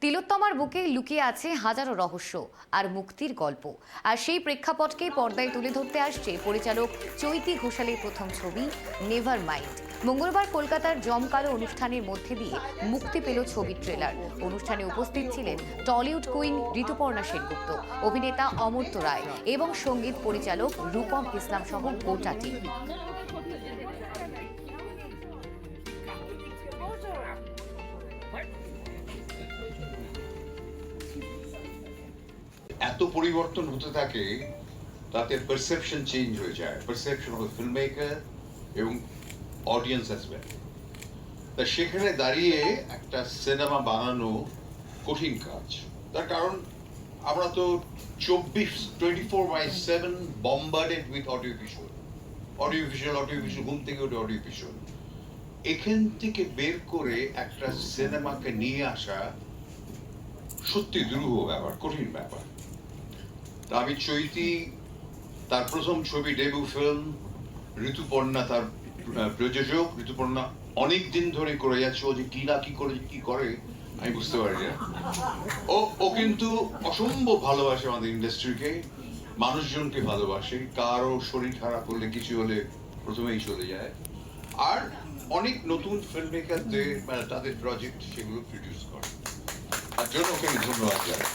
তিলোত্তমার বুকে লুকিয়ে আছে হাজারো রহস্য আর মুক্তির গল্প। আর সেই প্রেক্ষাপটকে পর্দায় তুলে ধরতে আসছে পরিচালক চৈতি ঘোষালের প্রথম ছবি নেভার মাইন্ড। মঙ্গলবার কলকাতার জমকালো অনুষ্ঠানের মধ্যে দিয়ে মুক্তি পেল ছবির ট্রেলার। অনুষ্ঠানে উপস্থিত ছিলেন টলিউড কুইন ঋতুপর্ণা সেনগুপ্ত, অভিনেতা অমর্ত্য রায় এবং সঙ্গীত পরিচালক রূপম ইসলাম সহ গোটা টিম। এত পরিবর্তন হতে থাকে, তাতে পারসেপশন চেঞ্জ হয়ে যায়, পারসেপশন অফ ফিল্ম মেকার এবং অডিয়েন্স অ্যাজ ওয়েল। তা সেখানে দাঁড়িয়ে একটা সিনেমা বানানো কঠিন কাজ। তার কারণ আমরা তো 24/7 বম্বার্ডেড উইথ অডিও ভিজুয়াল, ঘুম থেকে উঠে অডিও ভিজুয়াল। এখান থেকে বের করে একটা সিনেমাকে নিয়ে আসা সত্যি দুরূহ ব্যাপার, কঠিন ব্যাপার। আমি চৈতি তার প্রথম ছবি, ডেবিউ ফিল্ম, ঋতুপর্ণা তার প্রযোজক। ঋতুপর্ণা অনেক দিন ধরে করে যাচ্ছে, ও যে কি করে আমি বুঝতে পারি না। ও কিন্তু অসম্ভব ভালোবাসে আমাদের ইন্ডাস্ট্রিকে, মানুষজনকে ভালোবাসে। কারো শরীর খারাপ হলে, কিছু হলে প্রথমেই চলে যায়। আর অনেক নতুন ফিল্ম মেকারদের তাদের প্রজেক্ট সেগুলো প্রডিউস করে, তার জন্য ওকে ধন্যবাদ জানাই।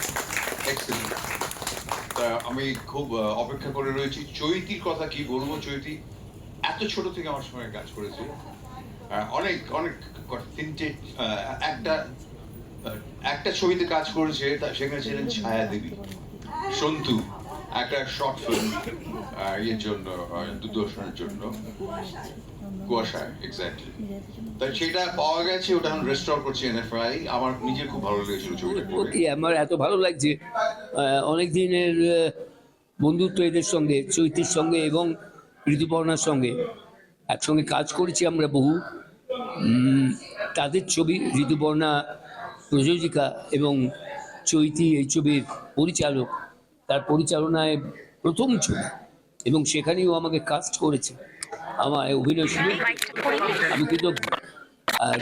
এক্সেলেন্ট। আমি খুব অপেক্ষা করে রয়েছি। চৈতির কথা কি বলবো, চৈতি এত ছোট থেকে আমার সঙ্গে কাজ করেছে। অনেক অনেক তিনটে, একটা ছবিতে কাজ করেছে, সেখানে ছিলেন ছায়া দেবী, সন্তু, একটা শর্ট ফিল্ম ইয়ের জন্য, দূরদর্শনের জন্য, কুয়াশায়, এক্স্যাক্টলি। তাই সেটা পাওয়া গেছে, ওটা এখন রেস্টোর করছে এনএফআই। আমার নিজের খুব ভালো লেগেছিল ছবিটা পড়ে। আমার এত ভালো লাগছে, অনেক দিনের বন্ধুত্ব এদের সঙ্গে, চৈতির সঙ্গে এবং ঋতুপর্ণার সঙ্গে একসঙ্গে কাজ করেছি আমরা বহু। তাদের ছবি, ঋতুপর্ণা প্রযোজিকা এবং চৈতি এই ছবির পরিচালক। তার পরিচালনায় প্রথম ছবি এবং সেখানেও আমাকে কাস্ট করেছে, আমার অভিনয় শুনে আমি কিন্তু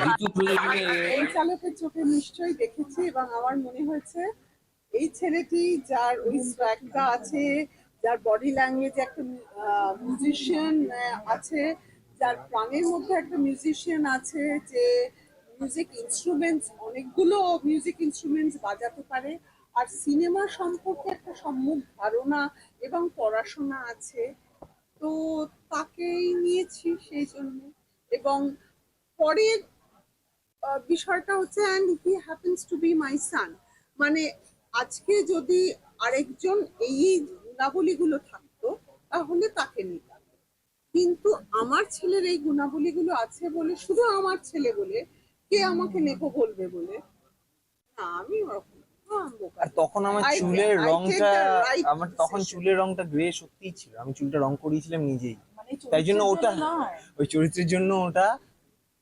ঋতু প্রযোজনে। পরিচালকের চোখে নিশ্চয়ই দেখেছি এবং আমার মনে হয়েছে এই ছেলেটি, যার ওই স্ট্র্যাকটা আছে, যার বডি ল্যাঙ্গুয়েজে একটা মিউজিশিয়ান আছে, যার প্রাণের মধ্যে একটা মিউজিশিয়ান আছে, যে মিউজিক ইনস্ট্রুমেন্টস, অনেকগুলো মিউজিক ইনস্ট্রুমেন্টস বাজাতে পারে, আর সিনেমা সম্পর্কে একটা সম্যক ধারণা এবং পড়াশোনা আছে, তো তাকেই নিয়েছি সেই জন্য। এবং পরের বিষয়টা হচ্ছে, and he happens to be my son. মানে আজকে যদি আরেকজন এই গুণাবলীগুলো থাকতো তাহলে তাকে নিতাম, কিন্তু আমার ছেলের এই গুণাবলীগুলো আছে বলে, শুধু আমার ছেলে বলে কে আমাকে নেবো বলবে বলে, না, আমি ওরকম। আর তখন আমার চুলের রংটা, আমার তখন চুলের রংটা গ্রে সত্যিই ছিল, আমি চুলটা রং করিয়েছিলাম নিজেই, তাই জন্য ওটা ওই চরিত্রের জন্য ওটা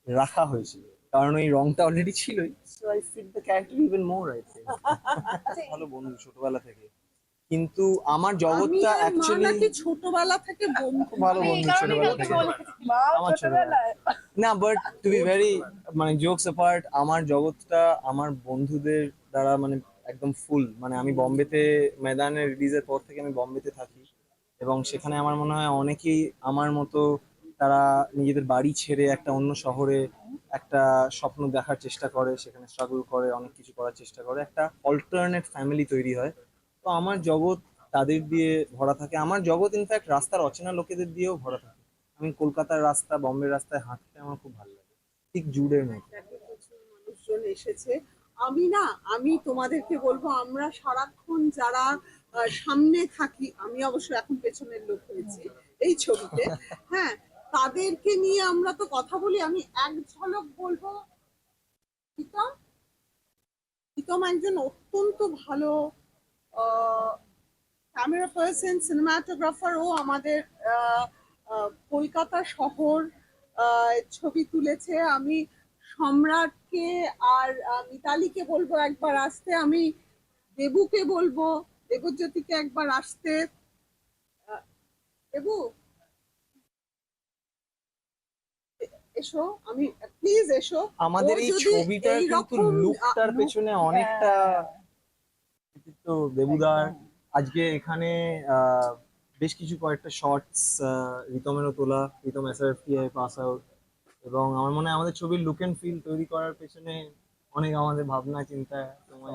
রাখা হয়েছিল, কারণ ওই রংটা অলরেডি ছিলই। So I fit the character even more, I think. ভালো বন্ধু ছোটবেলা থেকে, কিন্তু আমার জগৎটা অ্যাকচুয়ালি ছোটবেলা থেকে বন্ধু, ভালো বন্ধু ছোটবেলা থেকে, আমার ছোটবেলা না। বাট টু বি ভেরি, মানে জোকস অ্যাপার্ট, আমার জগৎটা আমার বন্ধুদের দ্বারা মানে একদম ফুল। মানে আমি বম্বেতে, ময়দানের রিলিজের পর থেকে আমি বম্বেতে থাকি, এবং সেখানে আমার মনে হয় অনেকেই আমার মতো, তারা নিজেদের বাড়ি ছেড়ে একটা অন্য শহরে একটা স্বপ্ন দেখার চেষ্টা করে, সেখানে স্ট্রাগল করে, অনেক কিছু করার চেষ্টা করে, একটা অল্টারনেট ফ্যামিলি তৈরি হয়। তো আমার জগৎ তাদের দিয়ে ভরা থাকে, আমার জগৎ ইনফ্যাক্ট রাস্তার অচেনা লোকেদের দিয়েও ভরা থাকে। আমি কলকাতার রাস্তা, বম্বের রাস্তায় হাঁটতে আমার খুব ভালো লাগে, ঠিক জুড়ের মতো। মানুষজন এসেছে। আমি তোমাদেরকে বলবো, আমরা সারাক্ষণ যারা সামনে থাকি, আমি অবশ্য এখন পেছনের লোক হয়েছি এই ছবিতে, হ্যাঁ, তাদেরকে নিয়ে আমরা তো কথা বলি। আমি এক ঝলক বলবো, প্রীতম একজন অত্যন্ত ভালো ক্যামেরা পার্সন, সিনেমাটোগ্রাফার। ও আমাদের কলকাতা শহর ছবি তুলেছে। আমি সম্রাটকে আর মিতালিকে বলবো একবার আসতে, আমি দেবুকে বলবো, দেবজ্যোতিকে একবার আসতে। দেবু, এসো, আমি প্লিজ এসো। আমাদের ও এই যদি ছবিটার কিন্তু এইরকম লুকটার look- পেছনে অনেকটা কৃতিত্ব দেবুদার। আজকে এখানে বেশ কিছু কয়েকটা শর্টস রিতমেরও তোলা, রিতম এসআরএফটিআই পাস আউট, এবং আমার মনে হয় আমাদের ছবির লুক এন্ড ফিল তৈরি করার পেছনে অনেক আমাদের ভাবনা চিন্তা সময়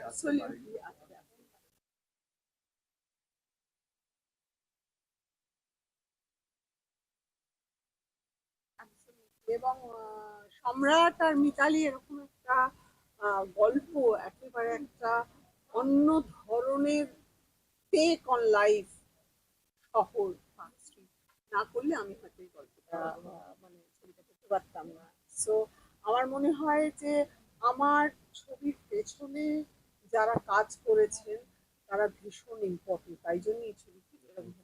absolutely এবং সম্রাট আর মিতালি এরকম একটা গল্প, একেবারে একটা অন্য ধরনের টেক অন লাইফ, শহর পার্ক স্ট্রিট না করলে আমি হয়তো এই গল্পটা মানে ছবিটা করতে পারতাম না। সো আমার মনে হয় যে আমার ছবির পেছনে যারা কাজ করেছেন তারা ভীষণ ইম্পর্টেন্ট, তাই জন্য এই ছবিটি